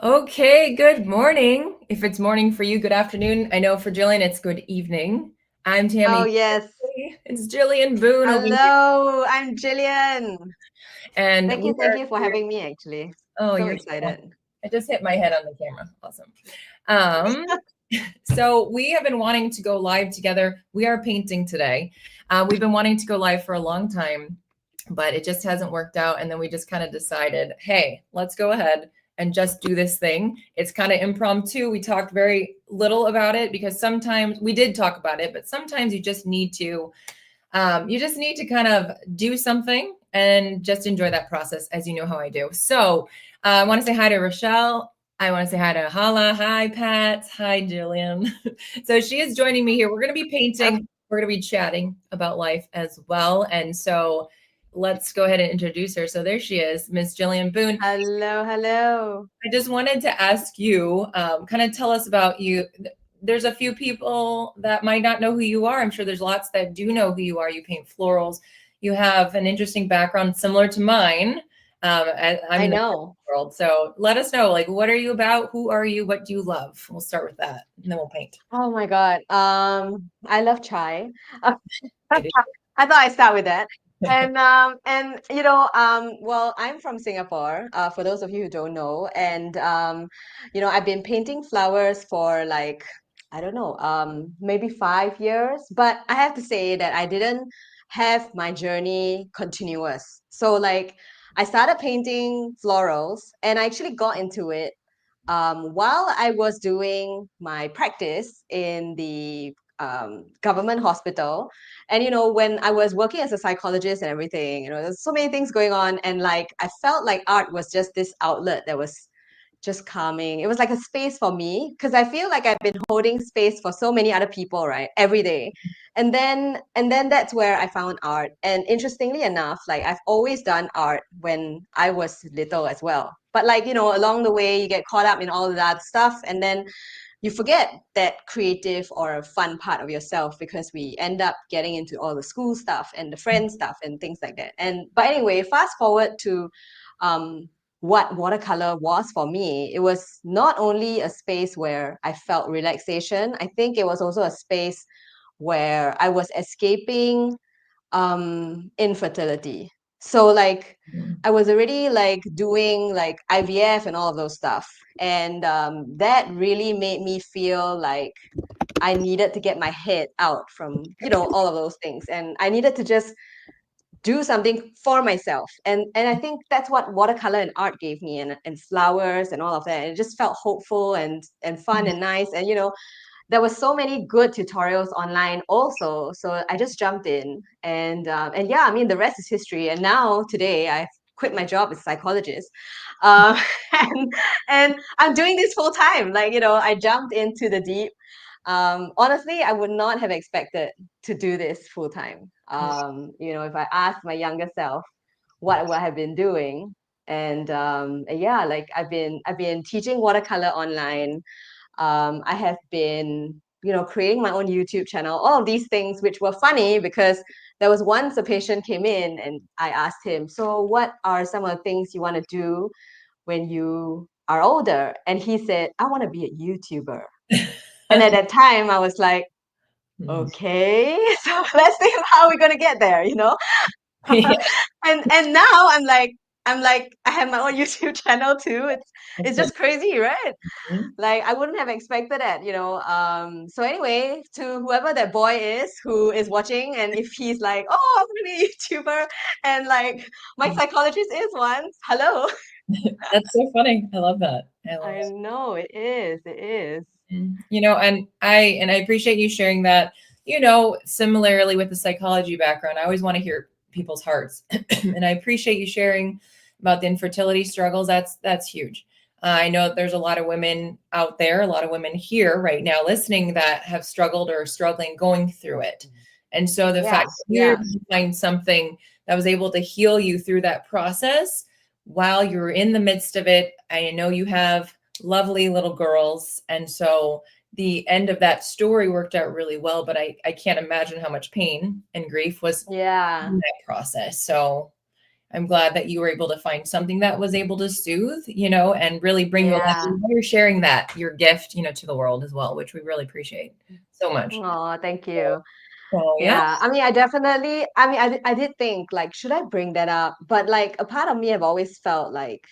Okay, good morning. If it's morning for you, good afternoon. I know for Jillian, it's good evening. I'm Oh, Tammy. yes. It's Jillian Boon over here. Hello, I'm Jillian. And Thank we you, thank are you for here. having me, actually. Oh, So you're excited. I just hit my head on the camera. Awesome. Um, so we have been wanting to go live together. We are painting today. We've been wanting to go live for a long time, but it just hasn't worked out. And then we just kind of decided, hey, let's go ahead and just do this thing. It's kind of impromptu. We talked very little about it because sometimes we did talk about it, but sometimes you just need to kind of do something and just enjoy that process, as you know how I do. So I want to say hi to Rochelle. I want to say hi to Hala. Hi, Pat. Hi, Jillian. So she is joining me here. We're going to be Uh, painting. We're going to be chatting about life as well. And so let's go ahead and introduce her. So there she is, Miss Jillian Boone. Hello, hello. I just wanted to ask you, kind of tell us about you. There's a few people that might not know who you are. I'm sure there's lots that do know who you are. You paint florals. You have an interesting background similar to mine. I'm I in the know. world. So let us know, like, what are you about? Who are you? What do you love? We'll start with that, and then we'll paint. Oh my God. I love chai. I do. I thought I'd start with that. Well, I'm from Singapore, for those of you who don't know. I've been painting flowers for like, I don't know, maybe 5 years. But I have to say that I didn't have my journey continuous. So like I started painting florals and I actually got into it while I was doing my practice in the government hospital. And, when I was working as a psychologist and everything, there's so many things going on. And like, I felt like art was just this outlet that was just calming. It was like a space for me because I feel like I've been holding space for so many other people, right? Every day. And then that's where I found art. And interestingly enough, like I've always done art when I was little as well. But like, along the way you get caught up in all of that stuff and then you forget that creative or fun part of yourself because we end up getting into all the school stuff and the friend stuff and things like that. And but anyway, fast forward to um what watercolor was for me. It was not only a space where I felt relaxation, I think it was also a space where I was escaping infertility. So like I was already like doing like IVF and all of those stuff. And that really made me feel like I needed to get my head out from, all of those things. And I needed to just do something for myself. And I think that's what watercolor and art gave me and flowers and all of that. And it just felt hopeful and fun and nice. And there were so many good tutorials online also. So I just jumped in and yeah, I mean the rest is history. And now today I've quit my job as a psychologist. Um, and and I'm doing this full time. Like, I jumped into the deep. Honestly, I would not have expected to do this full time. If I asked my younger self what would I have been doing, and yeah, like I've been teaching watercolor online. I have been, creating my own YouTube channel, all of these things, which were funny because there was once a patient came in and I asked him, so what are some of the things you want to do when you are older? And he said, I want to be a YouTuber. And at that time, I was like, okay, so let's think of how we're gonna get there, Yeah, and now I'm like I have my own YouTube channel too. It's just crazy, right? Like I wouldn't have expected that. So anyway, to whoever that boy is who is watching, and if he's like, oh, I'm gonna be a YouTuber, and like my psychologist is one, hello. that's so funny. I love that. I love I know it is. It is. and I appreciate you sharing that. Similarly with the psychology background, I always want to hear people's hearts, and I appreciate you sharing about the infertility struggles. That's huge. I know that there's a lot of women out there, a lot of women here right now listening that have struggled or are struggling going through it. And so the fact Yes. that you're Yeah. able to find something that was able to heal you through that process while you're in the midst of it, I know you have lovely little girls. And so the end of that story worked out really well, but I can't imagine how much pain and grief was Yeah. in that process. So I'm glad that you were able to find something that was able to soothe, and really bring you alive. Yeah. And you're sharing that, your gift, to the world as well, which we really appreciate so much. Oh, thank you. So yeah. Yeah, I mean, I did think like, should I bring that up? But like, a part of me have always felt like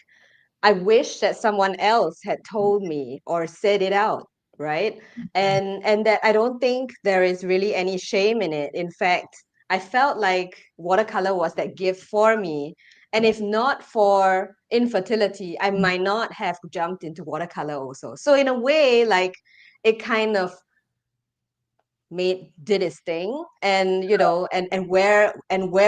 I wish that someone else had told me or said it out, right? And that I don't think there is really any shame in it. In fact, I felt like watercolor was that gift for me. And if not for infertility, I might not have jumped into watercolor also. So in a way, like it kind of did its thing, and where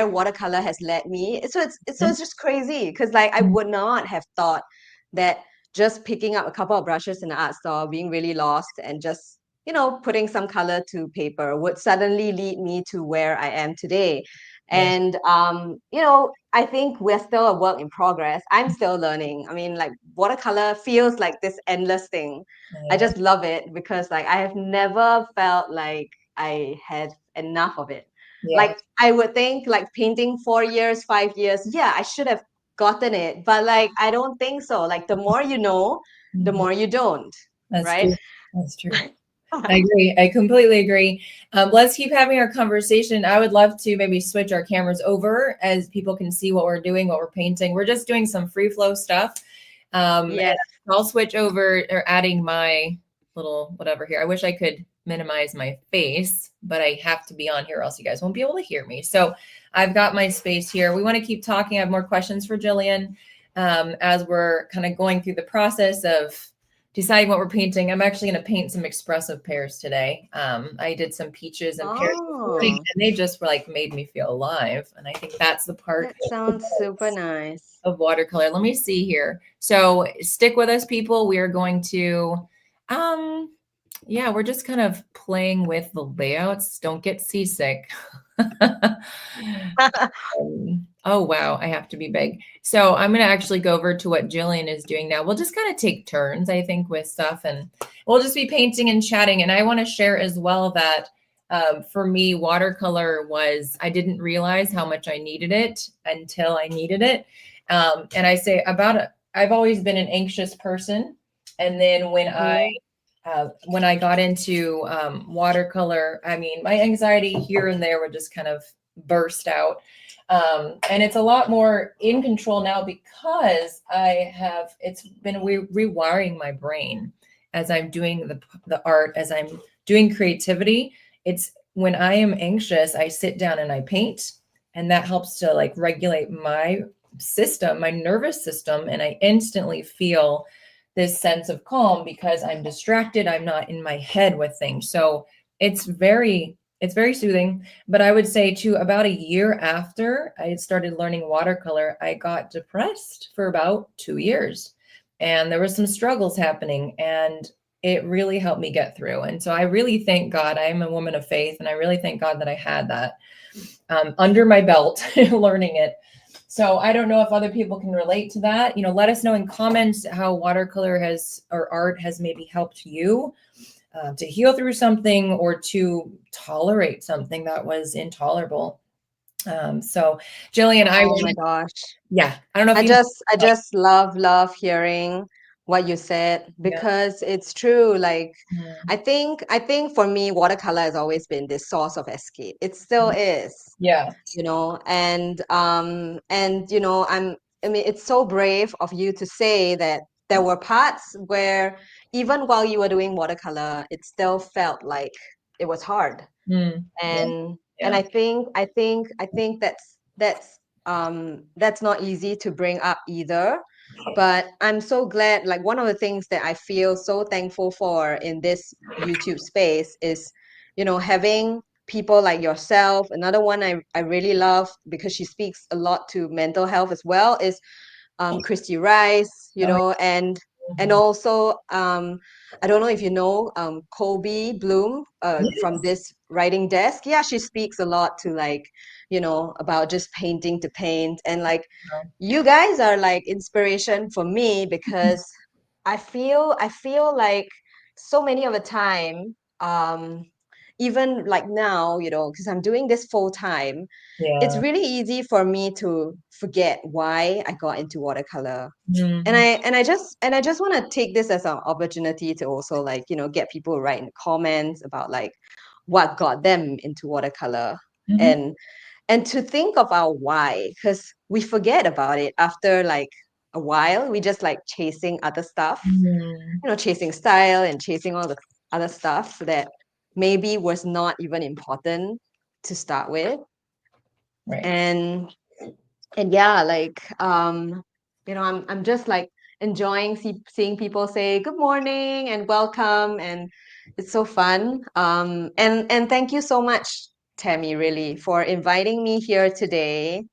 watercolor has led me, so it's just crazy because like I would not have thought that just picking up a couple of brushes in the art store, being really lost, and just putting some color to paper would suddenly lead me to where I am today. Yeah. And I think we're still a work in progress. I'm still learning. I mean, like, watercolor feels like this endless thing. I Yeah. just love it because like I have never felt like I had enough of it. Yeah. Like I would think like painting 4 years, 5 years, yeah, I should have gotten it. But like I don't think so. Like the more you know, the Mhm. more you don't, That's right? true. That's true. I agree. I completely agree. Let's keep having our conversation. I would love to maybe switch our cameras over as people can see what we're doing, what we're painting. We're just doing some free flow stuff. And Yes. I'll switch over or adding my little whatever here. I wish I could minimize my face, but I have to be on here or else you guys won't be able to hear me. So I've got my space here. We want to keep talking. I have more questions for Jillian as we're kind of going through the process of deciding what we're painting. I'm actually going to paint some expressive pears today. I did some peaches and pears this morning, Oh, and they just were like made me feel alive. And I think that's the part that sounds super nice. of watercolor. Let me see here. So stick with us, people. We are going to, um, yeah, we're just kind of playing with the layouts. Don't get seasick. Oh, wow. I have to be big. So I'm going to actually go over to what Jillian is doing now. We'll just kind of take turns, I think, with stuff, and we'll just be painting and chatting. And I want to share as well that for me, watercolor I didn't realize how much I needed it until I needed it. And I say I've always been an anxious person. And then Mhm. when I got into watercolor, I mean, my anxiety here and there would just kind of burst out. And it's a lot more in control now because it's been rewiring my brain as I'm doing the art, as I'm doing creativity. It's when I am anxious, I sit down and I paint, and that helps to like regulate my system, my nervous system, and I instantly feel this sense of calm because I'm distracted. I'm not in my head with things. So it's very soothing. But I would say too, about a year after I had started learning watercolor, I got depressed for about 2 years. And there was some struggles happening, and it really helped me get through. And so I really thank God. I am a woman of faith, and I really thank God that I had that under my belt learning it. So I don't know if other people can relate to that. Let us know in comments how watercolor or art has maybe helped you to heal through something or to tolerate something that was intolerable. So Jillian, Oh my gosh. yeah, I don't know if I you, just I just love hearing what you said yeah, because it's true. Like mm, I think for me, watercolor has always been this source of escape. It still is, yeah, and I mean, it's so brave of you to say that there were parts where even while you were doing watercolor, it still felt like it was hard. yeah, And yeah, I think that's not easy to bring up either. But I'm so glad, like one of the things that I feel so thankful for in this YouTube space is, having people like yourself. Another one I really love because she speaks a lot to mental health as well is Christy Rice, oh, and mhm. also I don't know if you know Colby Bloom from Yes. this writing desk. Yeah, she speaks a lot to like, about just painting to paint, and like you guys are like inspiration for me because I feel like so many of the time, even like now, because I'm doing this full time, it's Yeah. really easy for me to forget why I got into watercolor. And Mhm. I just want to take this as an opportunity to also like, get people to write in the comments about like what got them into watercolor, Mhm. and to think of our why, because we forget about it after like a while. We just like chasing other stuff, Mhm. chasing style and chasing all the other stuff that maybe was not even important to start with. Right. And yeah, like I'm just like enjoying seeing people say good morning and welcome, and it's so fun. And thank you so much, Tammy, really, for inviting me here today,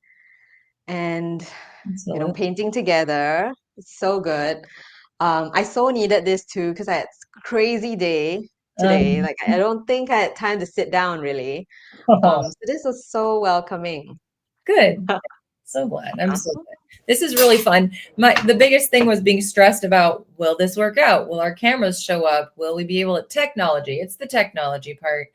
and Absolutely. painting together. It's so good. I so needed this too because I had a crazy day today. Um, Like I don't think I had time to sit down really. So this was so welcoming. good. So glad. I'm so glad. This is really fun. The biggest thing was being stressed about, will this work out? Will our cameras show up? Will we be able to technology? It's the technology part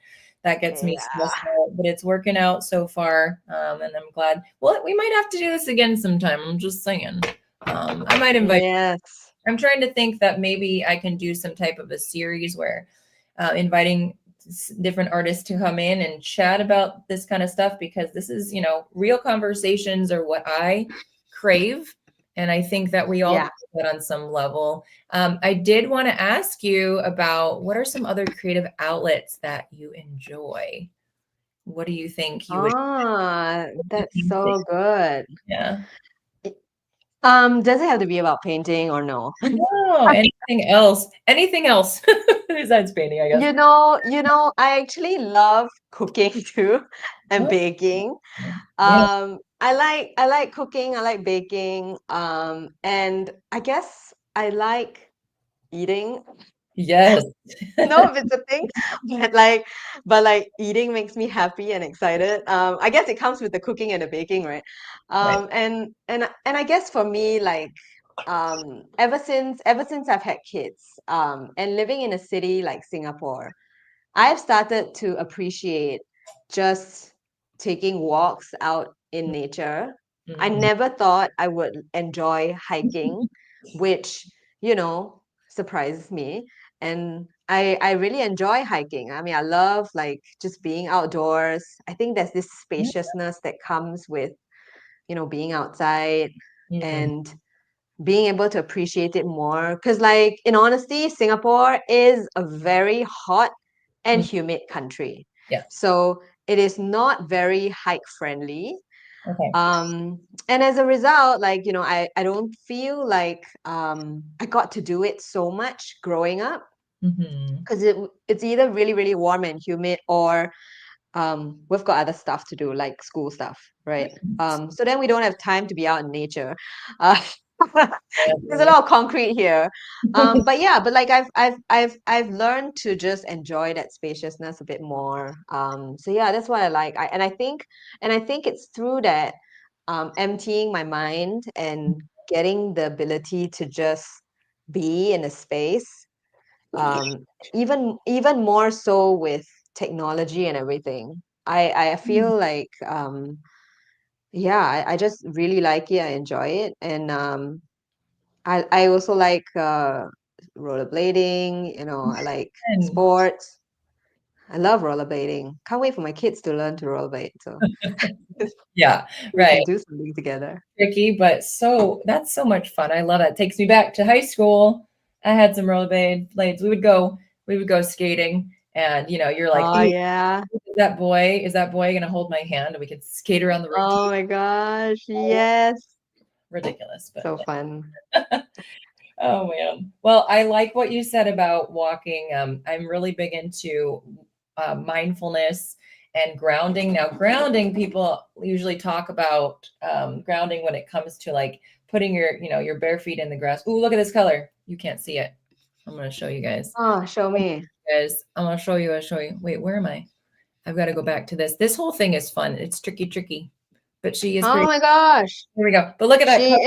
that gets me Yeah. stressed out, but it's working out so far. And I'm glad. Well, we might have to do this again sometime. I'm just saying. I might invite. Yes. I'm trying to think that maybe I can do some type of a series where inviting different artists to come in and chat about this kind of stuff, because this is, real conversations are what I crave. And I think that we all Yeah. crave that on some level. I did want to ask you about, what are some other creative outlets that you enjoy? What do you think you would That's think? so good. Yeah. Does it have to be about painting or no? No, anything else? Anything else besides painting, I guess. I actually love cooking too and Oh, baking. yeah. I like cooking, I like baking, and I guess I like eating. Yes. No, if it's a thing, but like eating makes me happy and excited. I guess it comes with the cooking and the baking, right? Right. And I guess for me, like, ever since I've had kids, and living in a city like Singapore, I've started to appreciate just taking walks out in nature. I Mhm. never thought I would enjoy hiking, which, surprises me. And I really enjoy hiking. I mean, I love like just being outdoors. I think there's this spaciousness that comes with, being outside Mhm. and being able to appreciate it more. Because, like, in honesty, Singapore is a very hot and Mm. humid country. Yeah. So it is not very hike friendly. Okay. And as a result, like, I don't feel like I got to do it so much growing up Mhm. because it's either really, really warm and humid, or we've got other stuff to do, like school stuff, right? So then we don't have time to be out in nature. Uh, there's a lot of concrete here. But yeah, but like I've learned to just enjoy that spaciousness a bit more. So yeah, that's what I like. And I think it's through that, emptying my mind and getting the ability to just be in a space, um, even more so with technology and everything. I feel like, yeah, I just really like it. I enjoy it, and I also like rollerblading. I like And sports. I love rollerblading. Can't wait for my kids to learn to rollerblade so yeah, we right. can do something together. Tricky, but that's so much fun. I love it. Takes me back to high school. I had some rollerblade blades. We would go skating, and you're like, Oh "Ooh, yeah. is that boy gonna hold my hand?" And we could skate around the rink. Oh my gosh. Yes. Ridiculous, but So fun. oh man. Well, I like what you said about walking. I'm really big into mindfulness and grounding. Now, grounding, people usually talk about grounding when it comes to like putting your bare feet in the grass. Ooh, look at this color. You can't see it. I'm gonna show you guys. Oh, show me. Guys, I'm gonna show you. I'll show you. Wait, where am I? I've got to go back to this. This whole thing is fun. It's tricky, tricky, but she is Oh pretty. my gosh. Here we go. But look at that She color.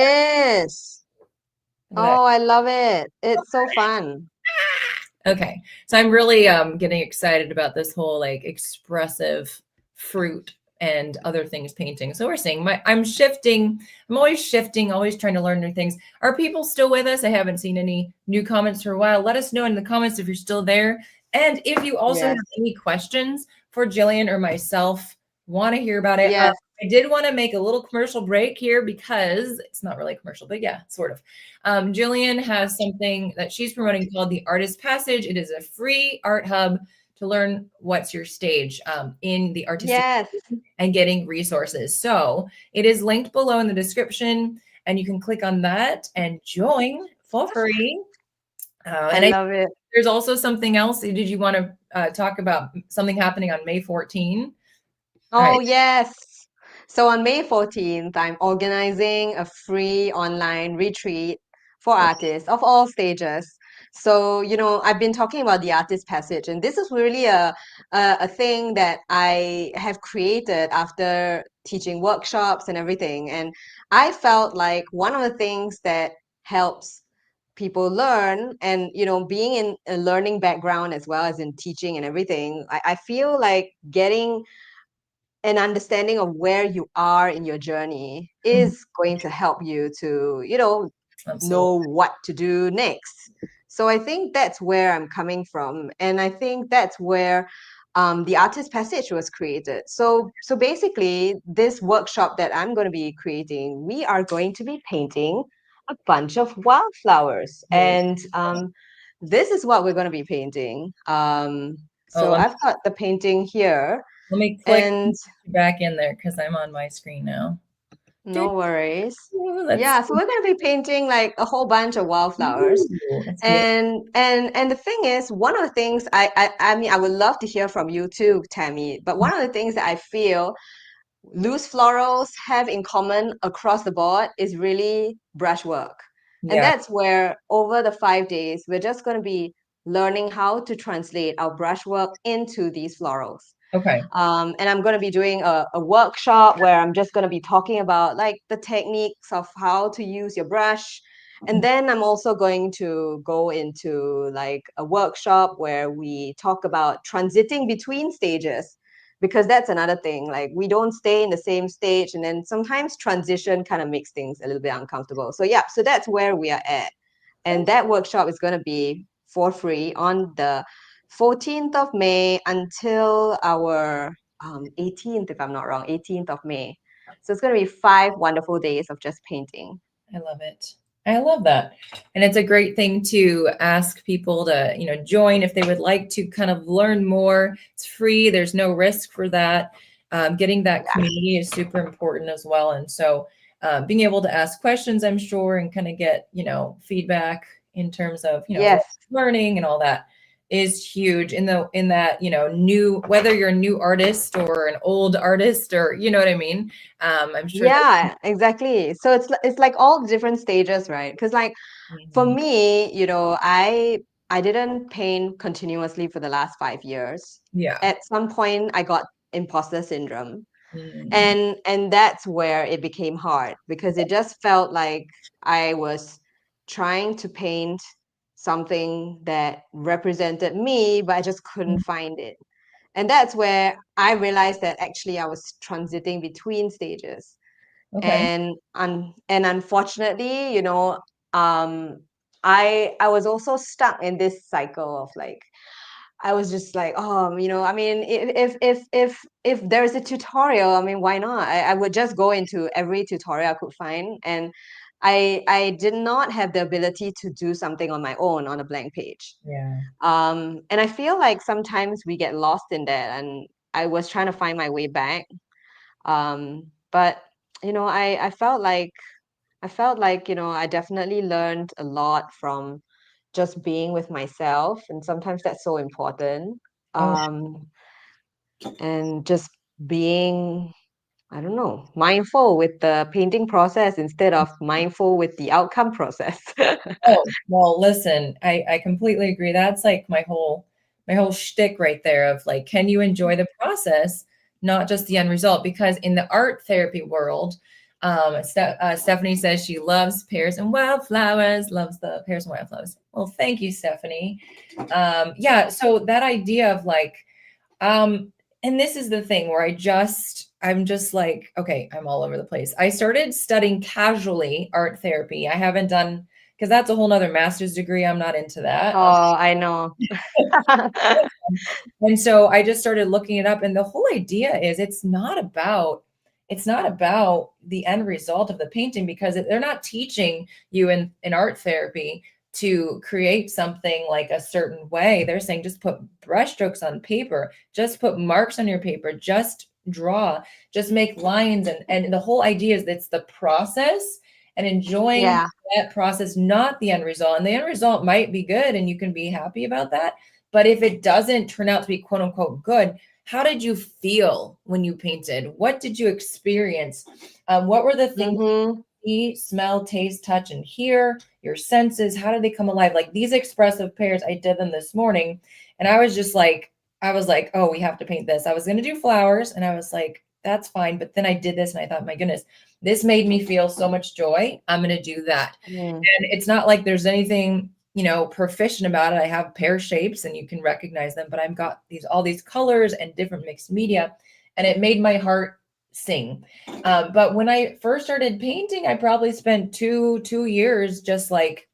is. Look at that. Oh, I love it. It's so fun. Okay. So I'm really getting excited about this whole like expressive fruit and other things painting. So we're seeing I'm shifting. I'm always shifting, always trying to learn new things. Are people still with us? I haven't seen any new comments for a while. Let us know in the comments if you're still there. And if you also have Yes. any questions for Jillian or myself, want to hear about it. Yes. I did want to make a little commercial break here because it's not really commercial, but yeah, sort of. Jillian has something that she's promoting called the Artist Passage. It is a free art hub to learn what's your stage in the artistic Yes. and getting resources. So it is linked below in the description, and you can click on that and join for free. I And love it. there's also something else. Did you want to talk about something happening on May 14? All Oh, right. yes. So on May 14th, I'm organizing a free online retreat for artists of all stages. So, I've been talking about the artist passage, and this is really a thing that I have created after teaching workshops and everything. And I felt like one of the things that helps people learn, and being in a learning background as well as in teaching and everything, I feel like getting an understanding of where you are in your journey Mhm. is going to help you to, Absolutely. know what to do next. So I think that's where I'm coming from. And I think that's where the artist passage was created. So basically, this workshop that I'm going to be creating, we are going to be painting a bunch of wildflowers. Oh, And this is what we're going to be painting. oh, So I've got the painting here. let me click And back in there because I'm on my screen now. no worries. That's Yeah, so we're going to be painting like a whole bunch of wildflowers. Ooh, that's good. And the thing is, one of the things I mean, I would love to hear from you too, Tammy, but one of the things that I feel loose florals have in common across the board is really brushwork. And Yeah. that's where over the 5 days, we're just going to be learning how to translate our brushwork into these florals. Okay. And I'm going to be doing a workshop where I'm just going to be talking about like the techniques of how to use your brush. And then I'm also going to go into like a workshop where we talk about transiting between stages, because that's another thing. Like we don't stay in the same stage, and then sometimes transition kind of makes things a little bit uncomfortable. So yeah, so that's where we are at. And that workshop is going to be for free on the 14th of May until our 18th, if I'm not wrong, 18th of May. So it's going to be 5 wonderful days of just painting. I love it. I love that. And it's a great thing to ask people to, join if they would like to kind of learn more. It's free. There's no risk for that. Getting that Yeah. community is super important as well. And so being able to ask questions, I'm sure, and kind of get, feedback in terms of, Yes. learning and all that is huge in that, new, whether you're a new artist or an old artist or, you know what I mean? I'm sure that. Yeah, exactly. So it's like all different stages, right? Because like for Mhm. me, I didn't paint continuously for the last 5 years. Yeah. At some point, I got imposter syndrome. Mm. And that's where it became hard, because it just felt like I was trying to paint something that represented me, but I just couldn't find it. And that's where I realized that actually I was transiting between stages. Okay. And unfortunately, um I was also stuck in this cycle of like, I was just like, oh, I mean, if there's a tutorial, I mean, why not? I would just go into every tutorial I could find, and I did not have the ability to do something on my own on a blank page. Yeah. And I feel like sometimes we get lost in that, and I was trying to find my way back. But I felt like I definitely learned a lot from just being with myself, and sometimes that's so important. Oh, um and just being, I don't know, mindful with the painting process instead of mindful with the outcome process. oh, well, listen, I completely agree. That's like my whole shtick right there of like, can you enjoy the process, not just the end result? Because in the art therapy world, Stephanie says she loves pears and wildflowers, loves the pears and wildflowers. Well, thank you, Stephanie. Yeah, so that idea of like, and this is the thing where I'm just like, okay, I'm all over the place. I started studying casually art therapy. I haven't done, because that's a whole nother master's degree. I'm not into that. Oh, I know. And so I just started looking it up, and the whole idea is it's not about the end result of the painting, because they're not teaching you in art therapy to create something like a certain way. They're saying just put brushstrokes on paper, just put marks on your paper, just draw, just make lines. And the whole idea is it's the process and enjoying Yeah. that process, not the end result. And the end result might be good and you can be happy about that. But if it doesn't turn out to be quote unquote good, how did you feel when you painted? What did you experience? What were the things Mm-hmm. see, smell, taste, touch, and hear? Your senses, how did they come alive? Like these expressive pairs, I did them this morning. And I was just like, oh, we have to paint this. I was going to do flowers and I was like, that's fine. But then I did this and I thought, my goodness, this made me feel so much joy. I'm going to do that. Mm. And it's not like there's anything, proficient about it. I have pear shapes and you can recognize them, but I've got all these colors and different mixed media, and it made my heart sing. But when I first started painting, I probably spent two years just like,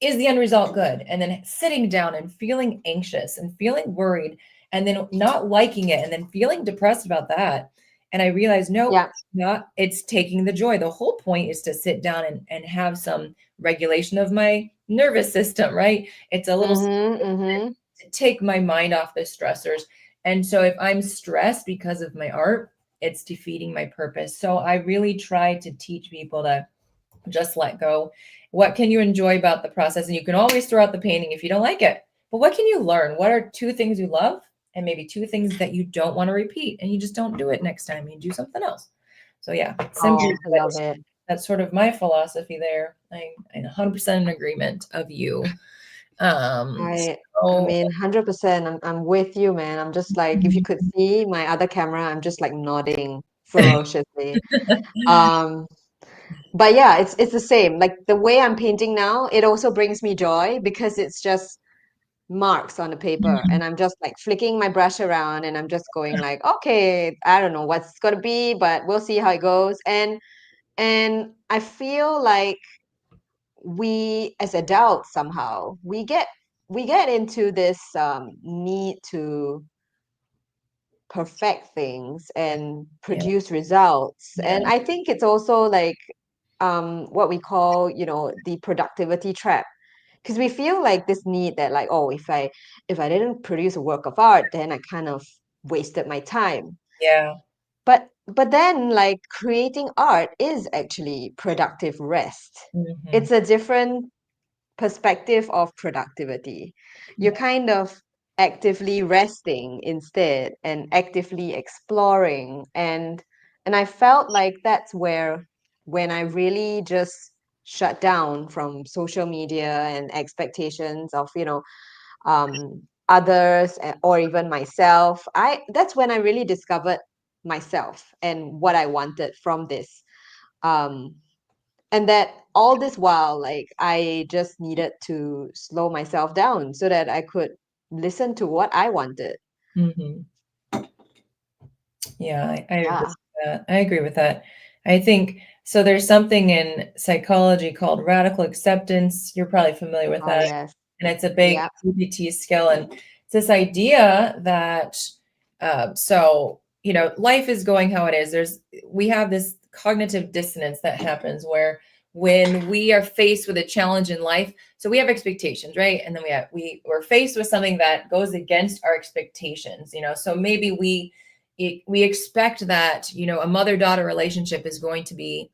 is the end result good? And then sitting down and feeling anxious and feeling worried and then not liking it and then feeling depressed about that. And I realized, nope, Yeah. it's taking the joy. The whole point is to sit down and have some regulation of my nervous system, right? It's a little Mm-hmm. Mm-hmm. to take my mind off the stressors. And so if I'm stressed because of my art, it's defeating my purpose. So I really try to teach people to just let go. What can you enjoy about the process? And you can always throw out the painting if you don't like it. But what can you learn? What are two things you love and maybe two things that you don't want to repeat, and you just don't do it next time, you do something else. So yeah, simply Oh, I love it. that's sort of my philosophy there. I'm 100% in agreement of you. I So mean, 100%. I'm with you, man. I'm just like, if you could see my other camera, I'm just like nodding ferociously. Um, but yeah, it's the same. Like the way I'm painting now, it also brings me joy because it's just marks on the paper, and I'm just like flicking my brush around, and I'm just going like, okay, I don't know what's gonna be, but we'll see how it goes. And I feel like we as adults somehow we get into this need to perfect things and yeah, produce results. yeah, And I think it's also like what we call, the productivity trap. Because we feel like this need that like, oh, if I didn't produce a work of art, then I kind of wasted my time. yeah. But then like creating art is actually productive rest. Mhm. It's a different perspective of productivity. You're Yeah. kind of actively resting instead and actively exploring. And I felt like that's where when I really just shut down from social media and expectations of, others or even myself, I that's when I really discovered myself and what I wanted from this. Um, and that all this while, like I just needed to slow myself down so that I could listen to what I wanted. Mhm. Yeah, I agree Yeah. with that. I agree with that. I think so. There's something in psychology called radical acceptance. You're probably familiar with Oh, that. yes. And it's a big Yeah. CBT skill. And it's this idea that, life is going how it is. We have this cognitive dissonance that happens where when we are faced with a challenge in life, so we have expectations, right? And then we're faced with something that goes against our expectations, so maybe we expect that, a mother-daughter relationship is going to be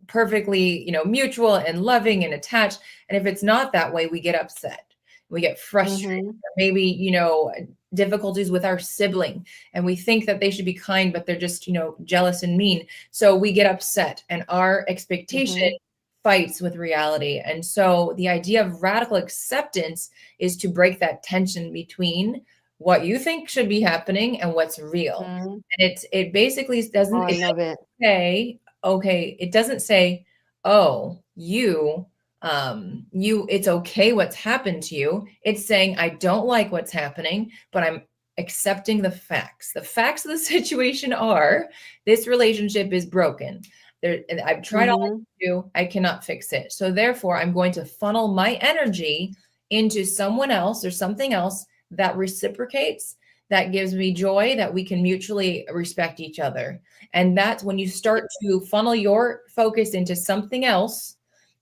perfectly, mutual and loving and attached. And if it's not that way, we get upset. We get frustrated. Mm-hmm. Maybe, difficulties with our sibling, and we think that they should be kind, but they're just, jealous and mean. So we get upset and our expectation Mm-hmm. fights with reality. And so the idea of radical acceptance is to break that tension between what you think should be happening and what's real. Mm-hmm. And it basically Oh, doesn't I love it. say okay, it doesn't say, oh, it's okay what's happened to you. It's saying, I don't like what's happening, but I'm accepting the facts. The facts of the situation are this relationship is broken. And I've tried all I Mm-hmm. can do. I cannot fix it. So therefore, I'm going to funnel my energy into someone else or something else that reciprocates, that gives me joy, that we can mutually respect each other. And that's when you start to funnel your focus into something else,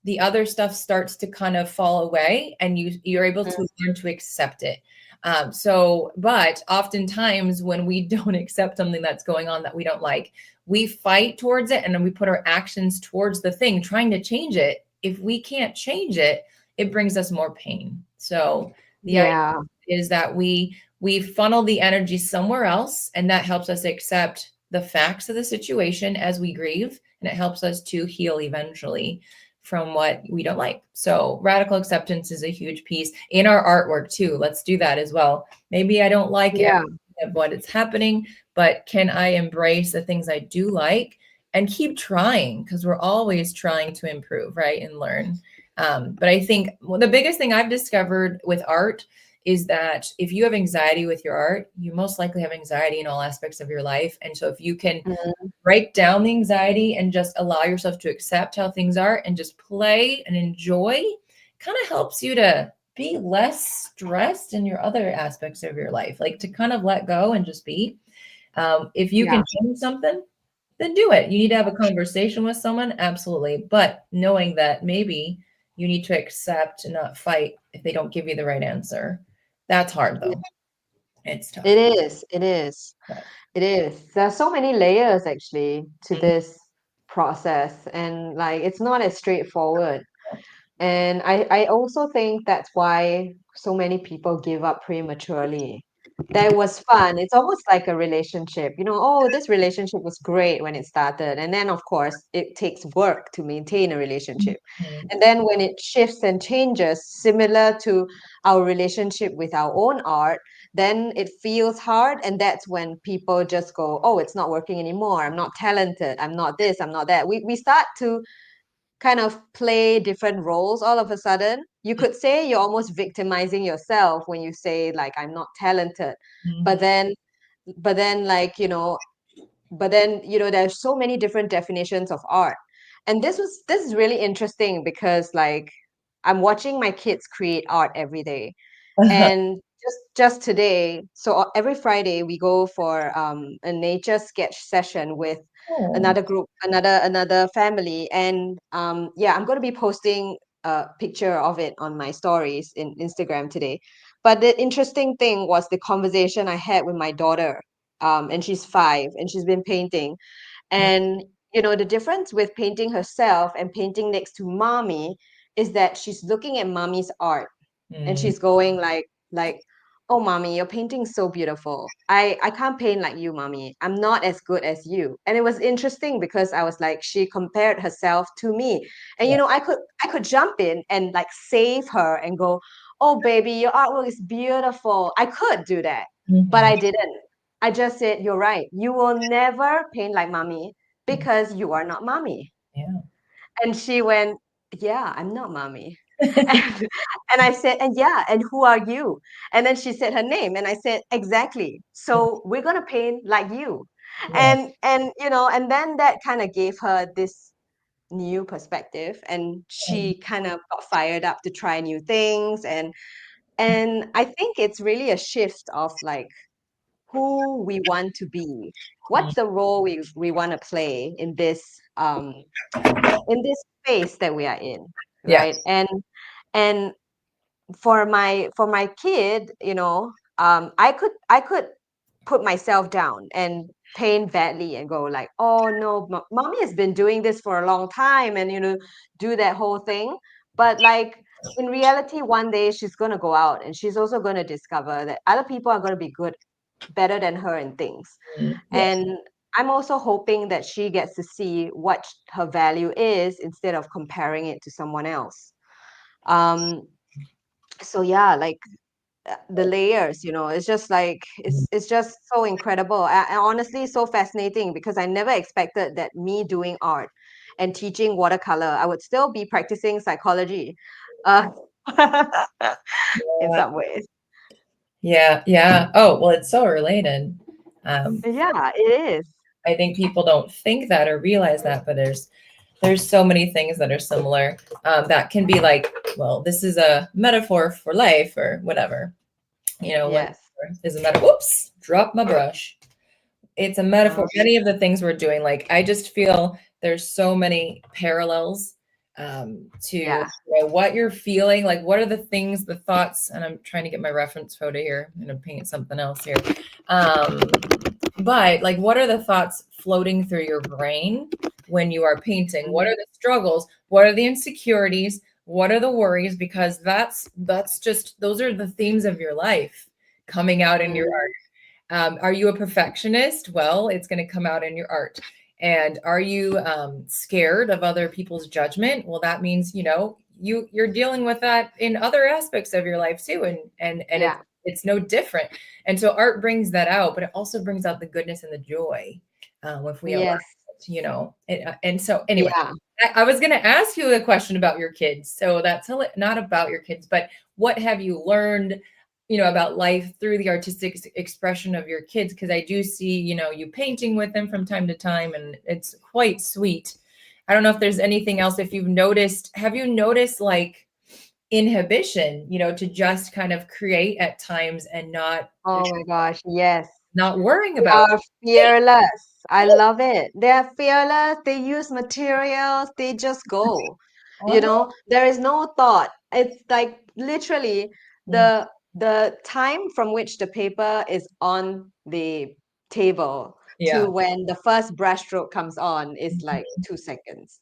the other stuff starts to kind of fall away and you're able to learn to accept it. But oftentimes when we don't accept something that's going on that we don't like, we fight towards it and then we put our actions towards the thing, trying to change it. If we can't change it, it brings us more pain. So the idea Yeah. is that we funnel the energy somewhere else, and that helps us accept the facts of the situation as we grieve, and it helps us to heal eventually from what we don't like. So radical acceptance is a huge piece in our artwork too. Let's do that as well. Maybe I don't like Yeah. everything of what is happening, but can I embrace the things I do like and keep trying? Because we're always trying to improve, right, and learn. But I think the biggest thing I've discovered with art is that if you have anxiety with your art, you most likely have anxiety in all aspects of your life. And so if you can Mm, break down the anxiety and just allow yourself to accept how things are and just play and enjoy, kind of helps you to be less stressed in your other aspects of your life, like to kind of let go and just be. If you yeah. can change something, then do it. You need to have a conversation with someone, absolutely. But knowing that maybe you need to accept and not fight if they don't give you the right answer. That's hard Yeah. though. It's It tough. is. It is. But It is. There are so many layers actually to Mhm. this process, and like it's not as straightforward. And I also think that's why so many people give up prematurely. That was fun. It's almost like a relationship. Oh, this relationship was great when it started. And then, of course, it takes work to maintain a relationship. Mhm. And then when it shifts and changes, similar to our relationship with our own art, then it feels hard. And that's when people just go, oh, it's not working anymore. I'm not talented. I'm not this. I'm not that. We start to kind of play different roles all of a sudden. You could say you're almost victimizing yourself when you say like I'm not talented. But Mhm. then but then like, there's so many different definitions of art. And this is really interesting because like I'm watching my kids create art every day. And just today, so every Friday we go for a nature sketch session with Oh. another group, another family, and yeah, I'm going to be posting a picture of it on my stories in Instagram today. But the interesting thing was the conversation I had with my daughter, and she's 5, and she's been painting, and the difference with painting herself and painting next to mommy is that she's looking at mommy's art and Mm. she's going like oh mommy, your painting's so beautiful. I can't paint like you, mommy. I'm not as good as you. And it was interesting because I was like, she compared herself to me. And Yeah. I could jump in and like save her and go, oh baby, your artwork is beautiful. I could do that, but Mhm. I didn't. I just said, you're right, you will never paint like mommy Mhm. because you are not mommy. Yeah. And she went, yeah, I'm not mommy. And, and I said, and yeah, and who are you? And then she said her name, and I said, exactly. So we're gonna paint like you. Yeah. And then that kind of gave her this new perspective, and she kind of got fired up to try new things. And I think it's really a shift of like who we want to be. Mm. What's the role we want to play in this space that we are in, Yeah. right? And for my kid, I could put myself down and pain badly and go like, oh no, mommy has been doing this for a long time, and do that whole thing. But like in reality, one day she's going to go out and she's also going to discover that other people are going to be better than her in things. Mm. Yeah. And I'm also hoping that she gets to see what her value is instead of comparing it to someone else. um so yeah, like the layers, it's just like it's just so incredible. I honestly so fascinating because I never expected that me doing art and teaching watercolor, I would still be practicing psychology, uh, in Yeah. some ways. Yeah. Yeah. Oh, well, it's so related. Um, Yeah, it is. I think people don't think that or realize that, but there's so many things that are similar. That can be like, well, this is a metaphor for life or whatever. One Yes. is a metaphor. Whoops, drop my brush. It's a metaphor. Um, Many of the things we're doing, like I just feel there's so many parallels to yeah. what you're feeling. Like, what are the things, the thoughts? And I'm trying to get my reference photo here. I'm gonna paint something else here. Um, but like, what are the thoughts floating through your brain when you are painting? What are the struggles? What are the insecurities? What are the worries? Because that's just those are the themes of your life coming out in your art. Are you a perfectionist? Well, it's going to come out in your art. And are you scared of other people's judgment? Well, that means you're dealing with that in other aspects of your life too, and Yeah. it's no different. And so art brings that out, but it also brings out the goodness and the joy if we allow Yes. And so anyway, Yeah. I was going to ask you a question about your kids. So that's not about your kids, but what have you learned, about life through the artistic expression of your kids? Because I do see, you painting with them from time to time, and it's quite sweet. I don't know if there's anything else. If have you noticed like inhibition, to just kind of create at times and Oh my gosh. Yes. not worrying They about are fearless. I love it. They're fearless. They use materials. They just go. uh-huh. There is no thought. It's like literally Mm, the time from which the paper is on the table yeah. to when the first brushstroke comes on is like 2 seconds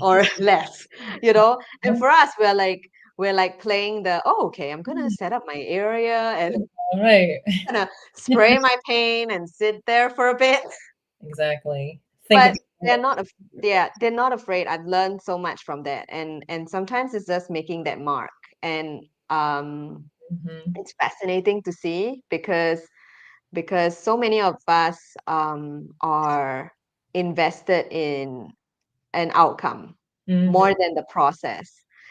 or less, you know? And for us, we're like playing okay, I'm gonna set up my area and All right. gonna spray my paint and sit there for a bit. Exactly. Think But about they're it. not they're not afraid. I've learned so much from that. And sometimes it's just making that mark. And Mhm. it's fascinating to see because so many of us are invested in an outcome Mhm. more than the process.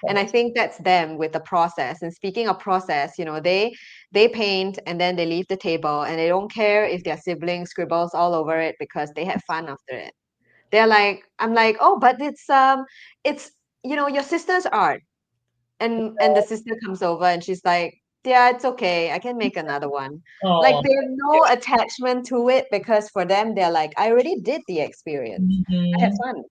And I think that's them with the process. And speaking of process, they paint and then they leave the table and they don't care if their sibling scribbles all over it because they had fun after it. They're like, I'm like, oh, but it's your sister's art. And the sister comes over and she's like, yeah, it's okay. I can make another one. Like Oh, they have no attachment to it because for them, they're like, I already did the experience. I had mhm. fun.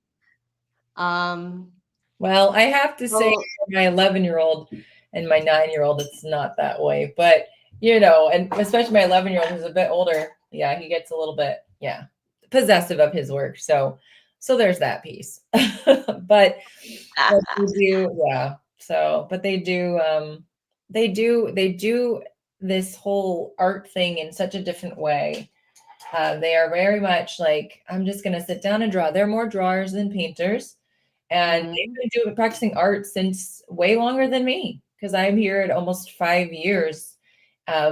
Um, Well, I have to say, so for my 11-year-old and my 9-year-old, it's not that way. But, and especially my 11-year-old who's a bit older, yeah, he gets a little bit, yeah, possessive of his work. So there's that piece. But they do, yeah. So, but they do this whole art thing in such a different way. They are very much like, I'm just going to sit down and draw. They're more drawers than painters. And mhm, they've been practicing art since way longer than me because I'm here at almost 5 years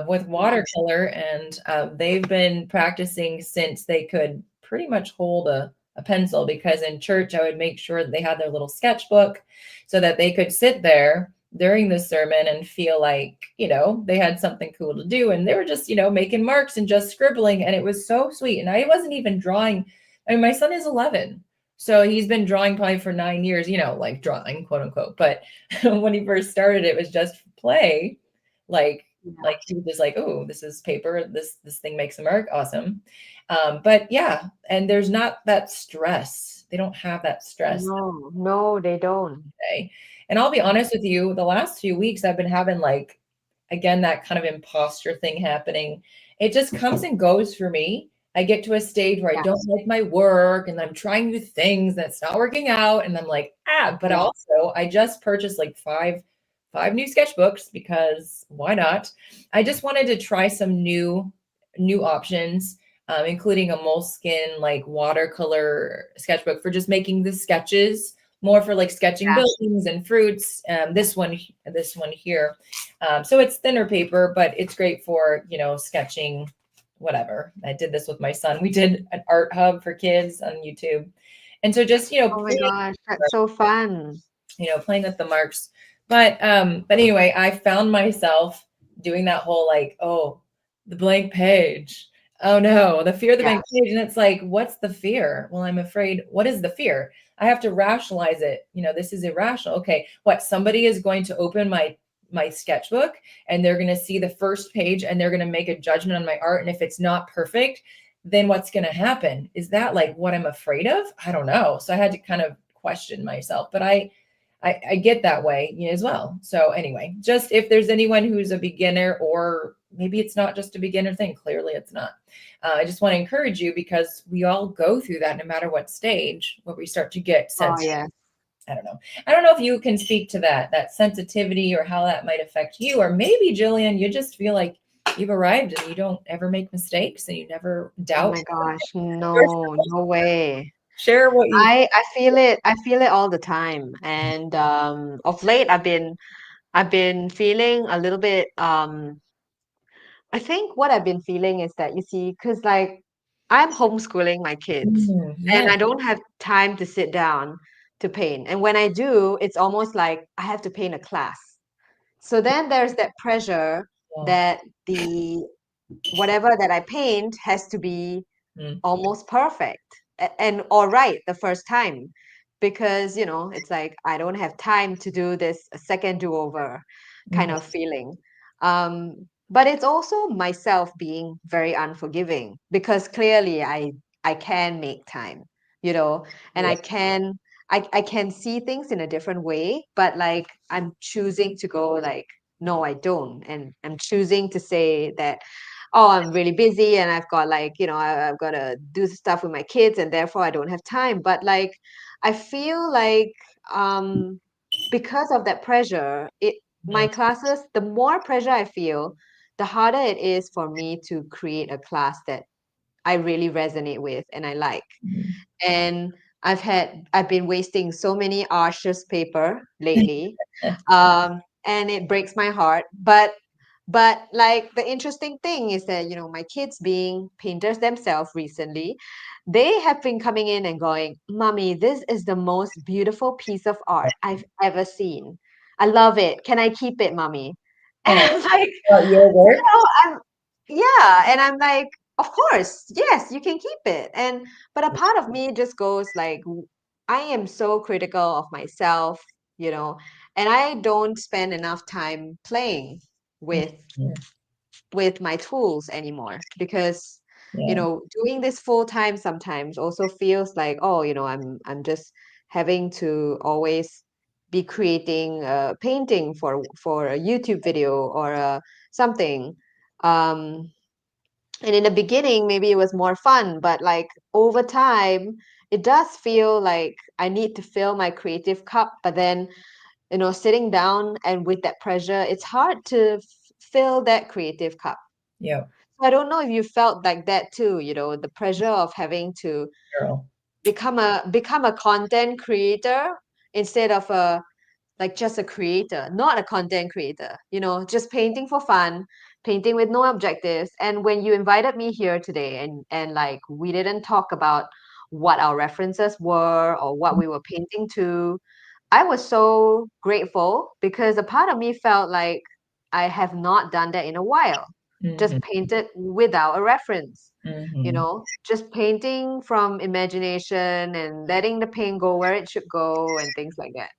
with mhm, watercolor. And they've been practicing since they could pretty much hold a pencil, because in church, I would make sure that they had their little sketchbook so that they could sit there during the sermon and feel like, they had something cool to do. And they were just, making marks and just scribbling. And it was so sweet. And I wasn't even drawing. I mean, my son is 11. So he's been drawing probably for 9 years, like drawing, quote unquote. But when he first started, it was just play. Like, yeah. like he was just like, oh, this is paper. This thing makes a mark. Awesome. But yeah, and there's not that stress. They don't have that stress No, no, they don't. today. And I'll be honest with you, the last few weeks I've been having like, again, that kind of imposter thing happening. It just comes and goes for me. I get to a stage where I Yeah, don't like my work and I'm trying new things that's not working out. And I'm like, but yeah, also I just purchased like five new sketchbooks because why not? I just wanted to try some new options, including a moleskin like watercolor sketchbook for just making the sketches more for like sketching yeah. buildings and fruits. This one here. So it's thinner paper, but it's great for, sketching, whatever. I did this with my son. We did an art hub for kids on YouTube. And so just, Oh my gosh, that's so fun. playing with the marks. But anyway, I found myself doing that whole like, oh, the blank page. Oh no, the fear of the Yeah. blank page. And it's like, what's the fear? Well, I'm afraid, what is the fear? I have to rationalize it. This is irrational. Okay, what? Somebody is going to open my sketchbook and they're going to see the first page and they're going to make a judgment on my art. And if it's not perfect, then what's going to happen? Is that like what I'm afraid of? I don't know. So I had to kind of question myself, but I get that way as well. So anyway, just if there's anyone who's a beginner, or maybe it's not just a beginner thing, clearly it's not. I just want to encourage you, because we all go through that no matter what stage, where we start to get Oh sensitive. yeah. I don't know. I don't know if you can speak to that sensitivity, or how that might affect you, or maybe Jillian, you just feel like you've arrived and you don't ever make mistakes and you never Oh doubt. my gosh, no, no way. Share what you. I feel it. I feel it all the time. And of late I've been feeling a little bit I think what I've been feeling is that, you see, because like I'm homeschooling my kids and Yeah. I don't have time to sit down to paint. And when I do, it's almost like I have to paint a class. So then there's that pressure Well, that the whatever that I paint has to be mm, almost perfect and all right the first time, because it's like I don't have time to do this a second do-over kind mhm, of feeling. But it's also myself being very unforgiving, because clearly I can make time, you know and yeah. I can see things in a different way, but like I'm choosing to go like, no, I don't. And I'm choosing to say that, oh, I'm really busy and I've got like, I've got to do stuff with my kids and therefore I don't have time. But like, I feel like um, because of that pressure, my Mm, classes, the more pressure I feel, the harder it is for me to create a class that I really resonate with and I like. mm. And I've been wasting so many arches paper lately, and it breaks my heart. But like the interesting thing is that, my kids being painters themselves recently, they have been coming in and going, Mommy, this is the most beautiful piece of art I've ever seen. I love it. Can I keep it, Mommy? And Oh, I'm like, your work. I'm yeah, and I'm like, of course, yes, you can keep it. But a part of me just goes like, I am so critical of myself, you know, and I don't spend enough time playing with Yeah. my tools anymore, because Yeah. doing this full time sometimes also feels like, oh, I'm just having to always be creating a painting for a YouTube video or something. um and in the beginning maybe it was more fun, but like over time it does feel like I need to fill my creative cup, but then sitting down and with that pressure, it's hard to fill that creative cup. Yeah. So I don't know if you felt like that too, the pressure of having to Girl. become a content creator instead of a like just a creator, not a content creator, just painting for fun, painting with no objectives. And when you invited me here today and like we didn't talk about what our references were or what we were painting to, I was so grateful, because a part of me felt like I have not done that in a while. Just Hmm. painted without a reference, Hmm. just painting from imagination and letting the paint go where it should go and things like that.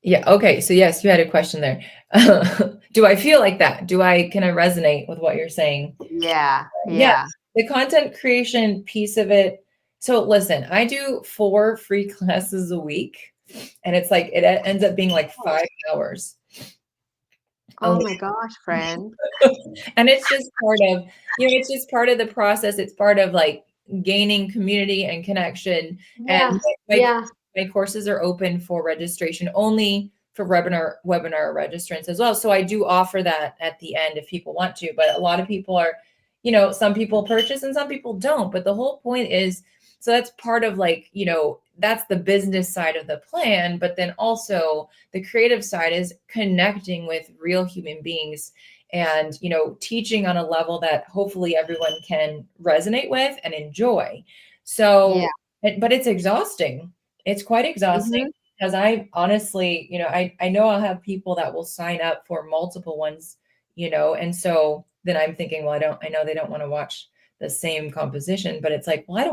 Yeah. Okay. So yes, you had a question there. Do I feel like that? Can I resonate with what you're saying? Yeah, Yeah. yeah. The content creation piece of it. So listen, I do 4 free classes a week, and it's like, it ends up being like Oh, 5 hours. oh my gosh, friend. And it's just part of, it's just part of the process. It's part of like gaining community and connection. And Yeah, my, yeah. my courses are open for registration only for webinar registrants as well. So I do offer that at the end if people want to, but a lot of people are, some people purchase and some people don't. But the whole point is So that's part of like, that's the business side of the plan. But then also the creative side is connecting with real human beings and, teaching on a level that hopefully everyone can resonate with and enjoy. So, Yeah. but it's exhausting. It's quite exhausting Mm-hmm. because I honestly, I know I'll have people that will sign up for multiple ones, and so then I'm thinking, well, I know they don't want to watch the same composition, but it's like, well, I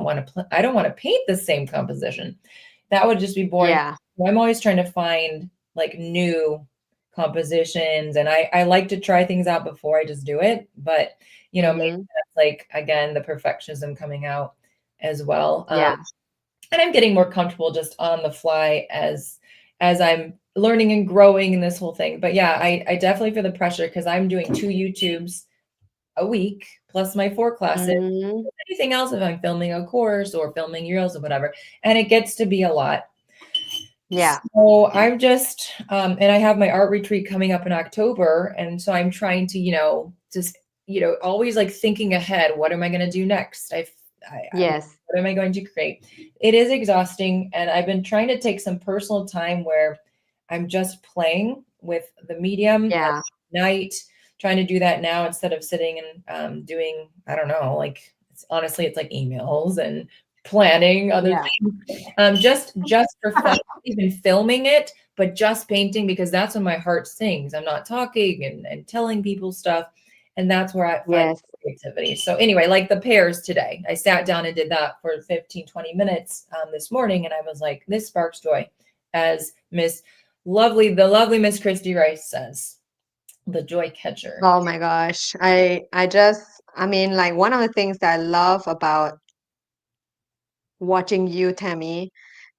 don't want to paint the same composition. That would just be boring. Yeah. So I'm always trying to find like new compositions, and I like to try things out before I just do it. But maybe Mm-hmm. that's like again the perfectionism coming out as well. Yeah. And I'm getting more comfortable just on the fly as I'm learning and growing in this whole thing. But yeah, I definitely feel the pressure because I'm doing 2 YouTubes a week plus my 4 classes. Mm-hmm. Anything else if I'm filming a course or filming reels or whatever, and it gets to be a lot. Yeah. So I'm just, and I have my art retreat coming up in October. And so I'm trying to, just, always like thinking ahead. What am I going to do next? Yes. What am I going to create? It is exhausting. And I've been trying to take some personal time where I'm just playing with the medium at Yeah. night, trying to do that now instead of sitting and doing, I don't know, like honestly, it's like emails and planning other Yeah. things. Just for fun, even filming it, but just painting because that's when my heart sings. I'm not talking and telling people stuff. And that's where I find Yes. creativity. So anyway, like the pears today, I sat down and did that for 15, 20 minutes this morning. And I was like, this sparks joy, as the lovely Miss Christy Rice says, the joy catcher. Oh my gosh. I mean, like one of the things that I love about watching you, Tammy,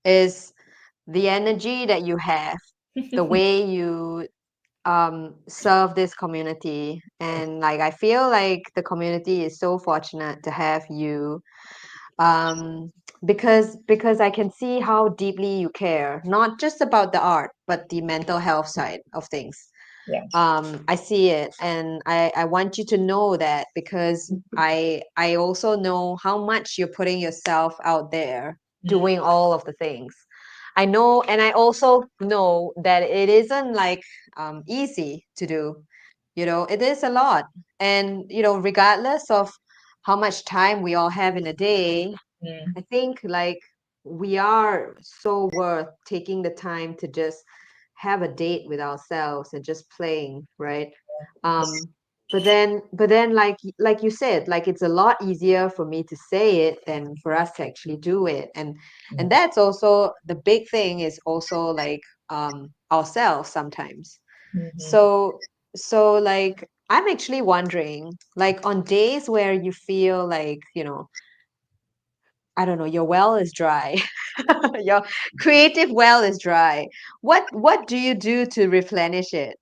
is the energy that you have, the way you serve this community. And like I feel like the community is so fortunate to have you, um, because I can see how deeply you care, not just about the art, but the mental health side of things. Yeah. I see it, and I want you to know that because I also know how much you're putting yourself out there Mm, doing all of the things. I know, and I also know that it isn't like easy to do. It is a lot, and regardless of how much time we all have in a day, mm, I think like we are so worth taking the time to just have a date with ourselves and just playing, right? Um, but then like you said, like it's a lot easier for me to say it than for us to actually do it. And yeah. that's also the big thing is also like ourselves sometimes. Mhm. So like I'm actually wondering, like on days where you feel like, I don't know, your well is dry. Your creative well is dry. What do you do to replenish it?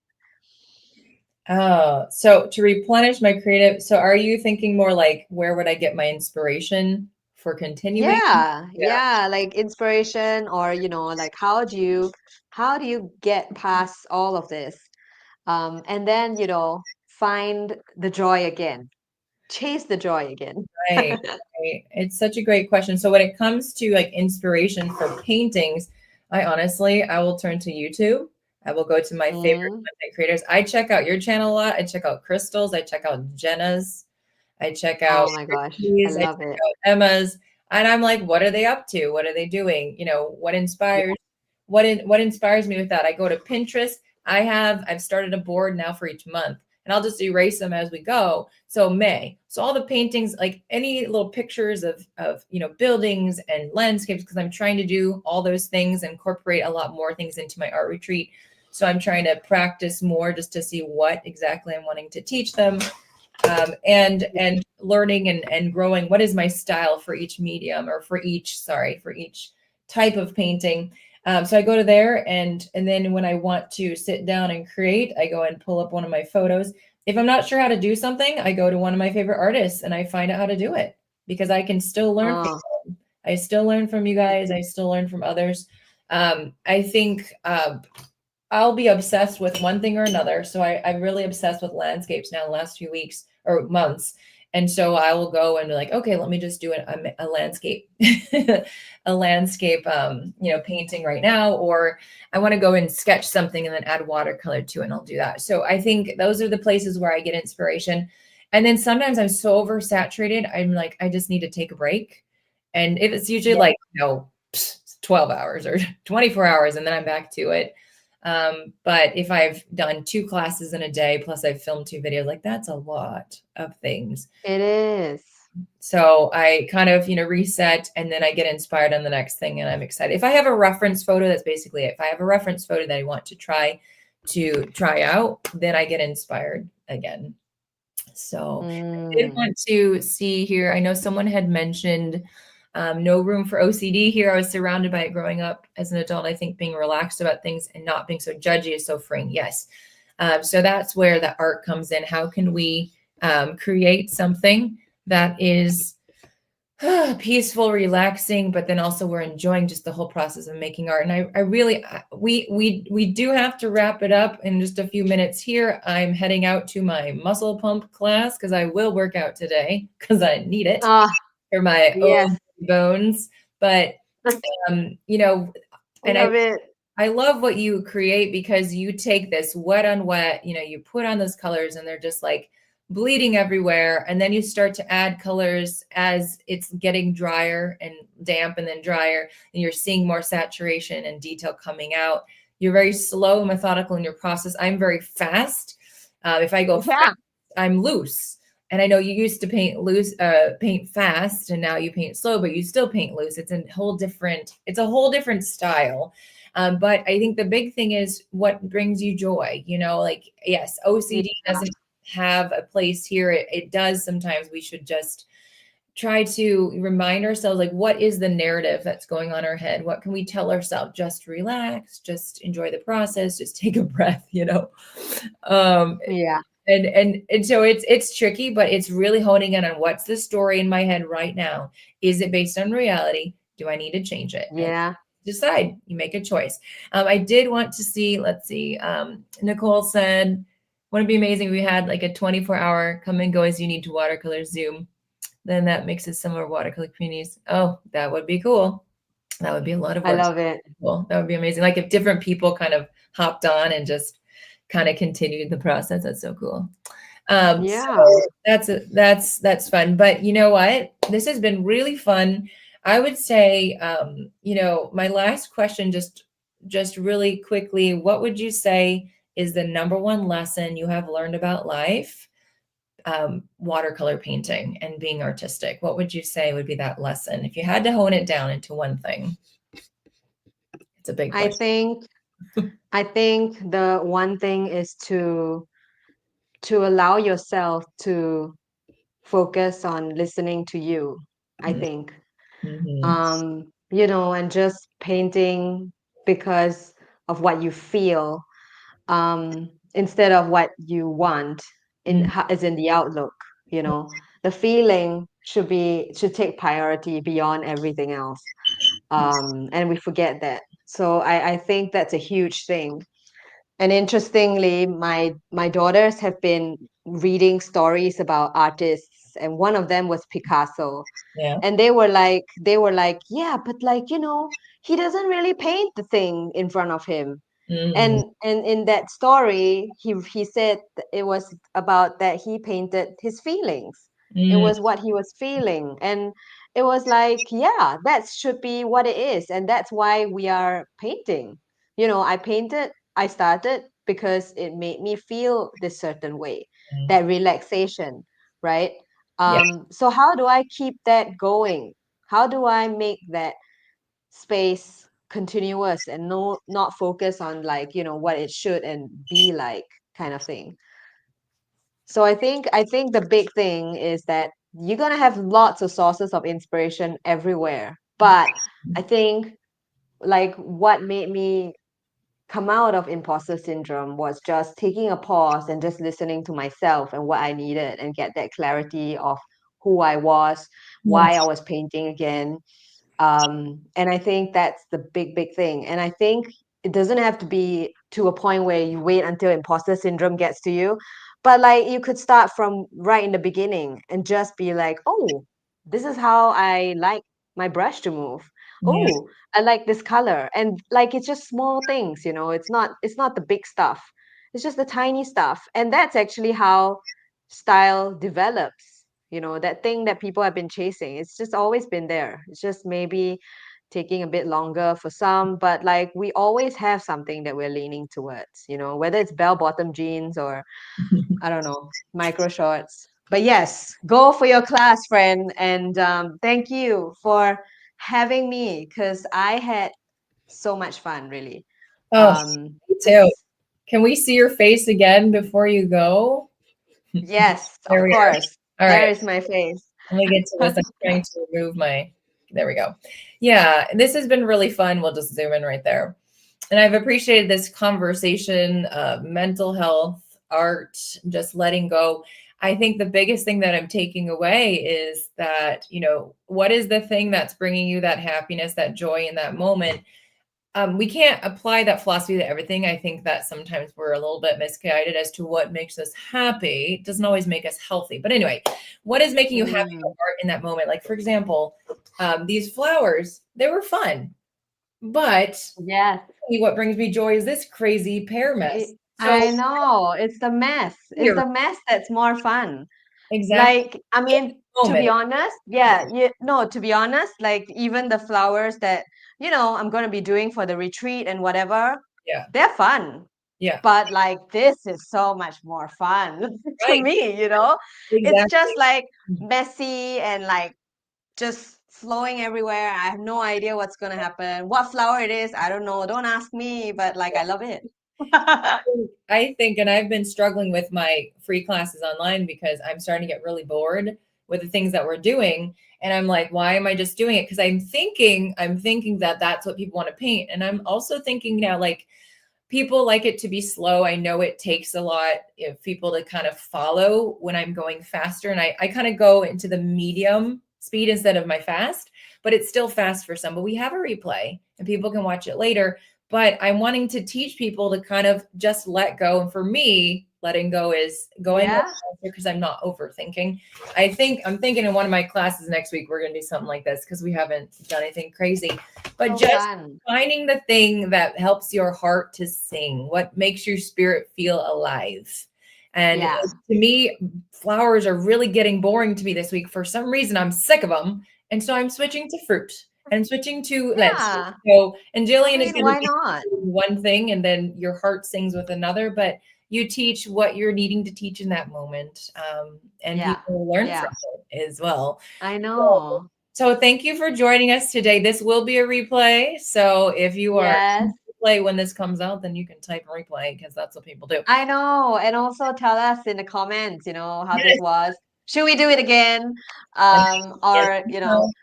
Oh, so to replenish my creative, so are you thinking more like where would I get my inspiration for continuing? Yeah, Yeah. yeah, like inspiration or like how do you get past all of this? And then, find the joy again. Chase the joy again. Right, right. It's such a great question. So when it comes to like inspiration for paintings, I will turn to YouTube. I will go to my favorite Mm. content creators. I check out your channel a lot. I check out Crystal's. I check out Jenna's. I check out Oh my gosh, I Christy's. I love check it. out Emma's. And I'm like, what are they up to? What are they doing? What inspires me with that? I go to Pinterest. I've started a board now for each month, and I'll just erase them as we go. So all the paintings, like any little pictures of buildings and landscapes, because I'm trying to do all those things, incorporate a lot more things into my art retreat. So I'm trying to practice more just to see what exactly I'm wanting to teach them, and learning and growing. What is my style for each medium, or for each type of painting? So I go to there, and then when I want to sit down and create, I go and pull up one of my photos. If I'm not sure how to do something, I go to one of my favorite artists and I find out how to do it, because I can still learn from Oh, them. I still learn from you guys. I still learn from others. I think I'll be obsessed with one thing or another. So I'm really obsessed with landscapes now the last few weeks or months. And so I will go and be like, okay, let me just do a landscape, a landscape, painting right now, or I want to go and sketch something and then add watercolor to it, and I'll do that. So I think those are the places where I get inspiration. And then sometimes I'm so oversaturated, I'm like, I just need to take a break. And it's usually Yeah. like, 12 hours or 24 hours, and then I'm back to it. But if I've done 2 classes in a day, plus I've filmed 2 videos, like that's a lot of things. It is. So I kind of, reset, and then I get inspired on the next thing, and I'm excited. If I have a reference photo, that's basically it. If I have a reference photo that I want to try out, then I get inspired again. So I did Mm. want to see here. I know someone had mentioned no room for OCD here. I was surrounded by it growing up as an adult. I think being relaxed about things and not being so judgy is so freeing. Yes. So that's where the art comes in. How can we create something that is peaceful, relaxing, but then also we're enjoying just the whole process of making art. And I really, we do have to wrap it up in just a few minutes here. I'm heading out to my muscle pump class because I will work out today because I need it Ah, for my yes. own bones. But, and Love it. I love what you create because you take this wet on wet, you put on those colors and they're just like bleeding everywhere. And then you start to add colors as it's getting drier and damp and then drier, and you're seeing more saturation and detail coming out. You're very slow and methodical in your process. I'm very fast. If I go fast, Yeah. I'm loose. And I know you used to paint loose, paint fast, and now you paint slow, but you still paint loose. It's a whole different style. But I think the big thing is what brings you joy. Like, yes, OCD Yeah. doesn't have a place here. It does sometimes. We should just try to remind ourselves, like, what is the narrative that's going on in our head? What can we tell ourselves? Just relax, just enjoy the process, just take a breath. Um, Yeah. and so it's tricky, but it's really honing in on what's the story in my head right now. Is it based on reality? Do I need to change it? And Yeah. decide. You make a choice. I did want to see, let's see. Nicole said, wouldn't it be amazing if we had like a 24-hour come and go as you need to watercolor Zoom? Then that mixes similar watercolor communities. Oh, that would be cool. That would be a lot of I work. love it. Cool. That would be amazing. Like if different people kind of hopped on and just kind of continued the process. That's so cool. Yeah. So that's fun. But you know what? This has been really fun. I would say, my last question, just really quickly, what would you say is the number one lesson you have learned about life, watercolor painting and being artistic? What would you say would be that lesson if you had to hone it down into one thing? It's a big I question. think I think the one thing is to allow yourself to focus on listening to you, I think. Mm-hmm. And just painting because of what you feel, instead of what you want is in the outlook, you know. The feeling should take priority beyond everything else. And we forget that. So I think that's a huge thing. And interestingly, my daughters have been reading stories about artists, and one of them was Picasso. Yeah. And they were like, yeah, but like, he doesn't really paint the thing in front of him. Mm-hmm. And in that story, he said it was about that he painted his feelings. It Mm-hmm. was what he was feeling. And it was like, yeah, that should be what it is. And that's why we are painting. I started because it made me feel this certain way, that relaxation, right? Yeah. So how do I keep that going? How do I make that space continuous and not focus on, like, what it should and be like, kind of thing? So I think the big thing is that you're going to have lots of sources of inspiration everywhere, but I think, like, what made me come out of imposter syndrome was just taking a pause and just listening to myself and what I needed, and get that clarity of who I was, Yeah. why I was painting again. And I think that's the big thing. And I think it doesn't have to be to a point where you wait until imposter syndrome gets to you, But like you could start from right in the beginning and just be like, oh, this is how I like my brush to move. Yeah. Oh, I like this color. And like it's just small things, it's not the big stuff. It's just the tiny stuff. And that's actually how style develops. That thing that people have been chasing. It's just always been there. It's just maybe taking a bit longer for some, but like we always have something that we're leaning towards, whether it's bell-bottom jeans or I don't know, micro shorts. But yes, go for your class, friend. And thank you for having me because I had so much fun, really. Oh, Um, me too. this, Can we see your face again before you go? yes, There of we are. course. All There right. is my face. Let me get to this. I'm trying to remove there we go. Yeah, this has been really fun. We'll just zoom in right there. And I've appreciated this conversation, mental health, art, just letting go. I think the biggest thing that I'm taking away is that, what is the thing that's bringing you that happiness, that joy in that moment? We can't apply that philosophy to everything. I think that sometimes we're a little bit misguided as to what makes us happy. It doesn't always make us healthy. But anyway, what is making you happy Mm, in that moment? Like, for example, these flowers, they were fun. But yes. what brings me joy is this crazy pear mess. So I know. It's the mess. It's you're the mess that's more fun. exactly Like, I mean, to be moment. honest, yeah, no, to be honest, like even the flowers that, I'm going to be doing for the retreat and whatever, Yeah. they're fun. Yeah. But like this is so much more fun to Right. me. It's just Exactly. like messy and like just flowing everywhere. I have no idea what's going to happen. What flower it is, I don't know. Don't ask me, but like I love it. I think, and I've been struggling with my free classes online because I'm starting to get really bored with the things that we're doing. And I'm like, why am I just doing it? Because I'm thinking that that's what people want to paint. And I'm also thinking now, like, people like it to be slow. I know it takes a lot of people to kind of follow when I'm going faster. And I kind of go into the medium speed instead of my fast, but it's still fast for some. But we have a replay and people can watch it later. But I'm wanting to teach people to kind of just let go. And for me, letting go is going Yeah. because I'm not overthinking. I'm thinking in one of my classes next week, we're going to do something like this because we haven't done anything crazy, but So just fun. finding the thing that helps your heart to sing, what makes your spirit feel alive. And Yeah. to me, flowers are really getting boring to me this week. For some reason, I'm sick of them. And so I'm switching to fruit and switching to landscape. Yeah. So, and I Jillian is mean, going to why be not? one thing and then your heart sings with another, but you teach what you're needing to teach in that moment. And Yeah. people will learn Yeah. from it as well. I So know. so thank you for joining us today. This will be a replay. So if you are Yes. replay when this comes out, then you can type replay because that's what people do. I know. And also tell us in the comments, how this Yes. was. Should we do it again? And yes, Or, I've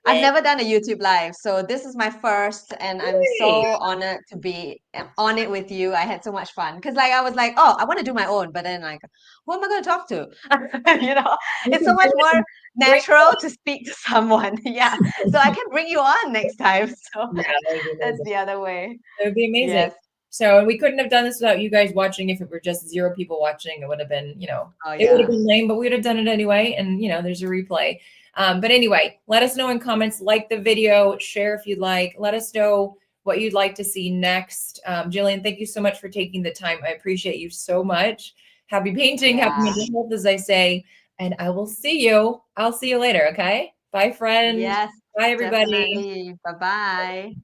and never done a YouTube live, so this is my first, and I'm great. so honored to be on it with you. I had so much fun because, like, I was like, oh, I want to do my own, but then, like, who am I going to talk to? You know, You it's can so much bring more bring natural to speak to someone. Yeah, so I can bring you on next time. So yeah, that would be that's amazing. the other way. It would be amazing. Yes. So, and we couldn't have done this without you guys watching. If it were just zero people watching, it would have been, Oh, it would have yeah. been lame, but we would have done it anyway. And, there's a replay. But anyway, let us know in comments, like the video, share if you'd like, let us know what you'd like to see next. Jillian, thank you so much for taking the time. I appreciate you so much. Happy painting, happy Yeah. mental health, as I say. And I will see you. I'll see you later. Okay. Bye, friend. Yes, Bye, everybody. definitely. Bye bye.